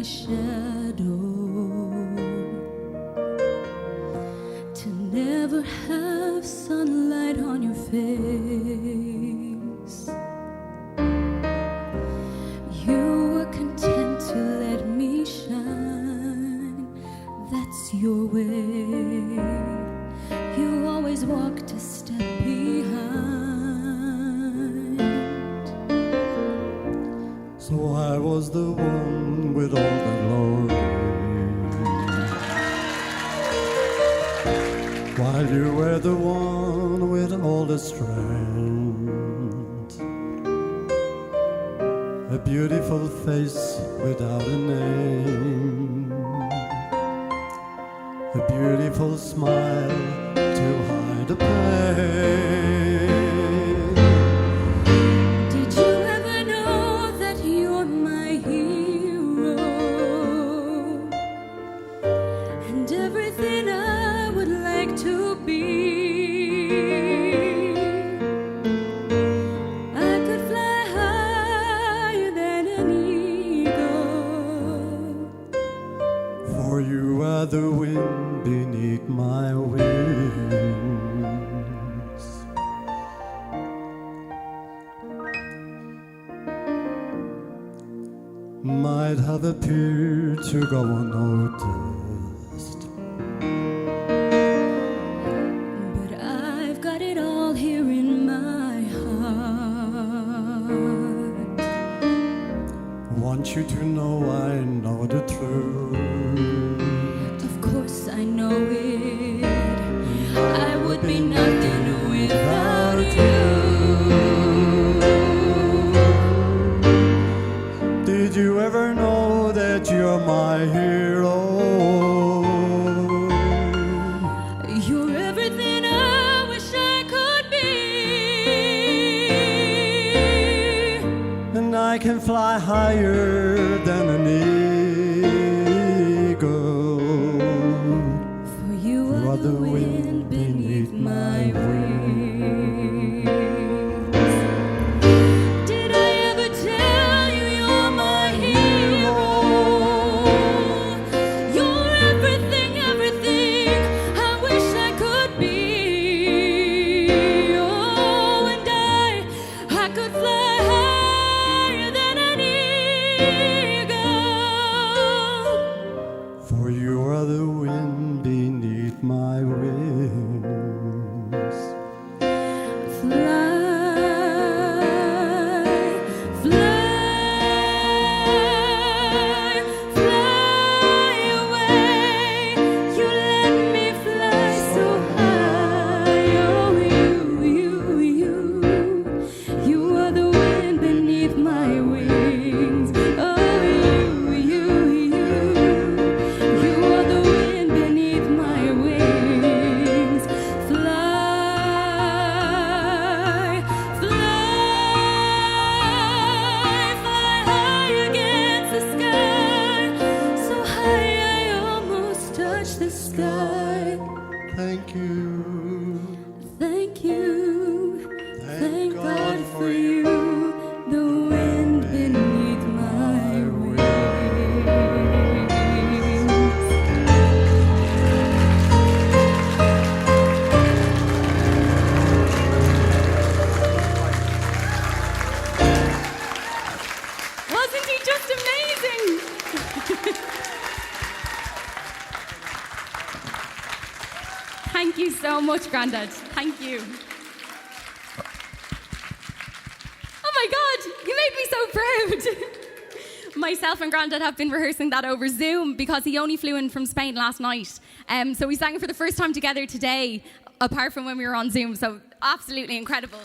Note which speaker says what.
Speaker 1: my shadow, to never have sunlight on your face. You were content to let me shine, that's your way. You always walked a step behind.
Speaker 2: So I was the one with all the glory, while you were the one with all the strength. A beautiful face without a name, a beautiful smile to hide the pain.
Speaker 1: Did you ever know that you're my hero, and everything I would like to be? I could fly higher than an eagle,
Speaker 2: For you are the wind beneath my wings. Might have appeared to go unnoticed,
Speaker 1: but I've got it all here in my heart.
Speaker 2: Want you to know I know the truth.
Speaker 1: Of course I know it, I would be nothing without you.
Speaker 2: Did you ever know that you're my hero?
Speaker 1: You're everything I wish I could be,
Speaker 2: And I can fly higher than an eagle.
Speaker 1: for you are the wind beneath my wings. Did I ever tell you you're my hero? You're everything, everything I wish I could be. Oh, and I could fly higher than an eagle.
Speaker 2: For you are the wind beneath my wings.
Speaker 1: Fly, fly away. You let me fly so high. Oh, you are the wind beneath my wings. Oh, you are the wind beneath my wings. Fly, fly high against the sky, so high I almost touch the sky.
Speaker 2: Thank you.
Speaker 1: Thank you,
Speaker 2: Thank
Speaker 1: God for you, the wind beneath my wings. Wasn't he just amazing? Thank you so much, Grandad. Thank you. Oh my God, you made me so proud. Myself and Grandad have been rehearsing that over Zoom because he only flew in from Spain last night. So we sang it for the first time together today, apart from when we were on Zoom. So absolutely incredible.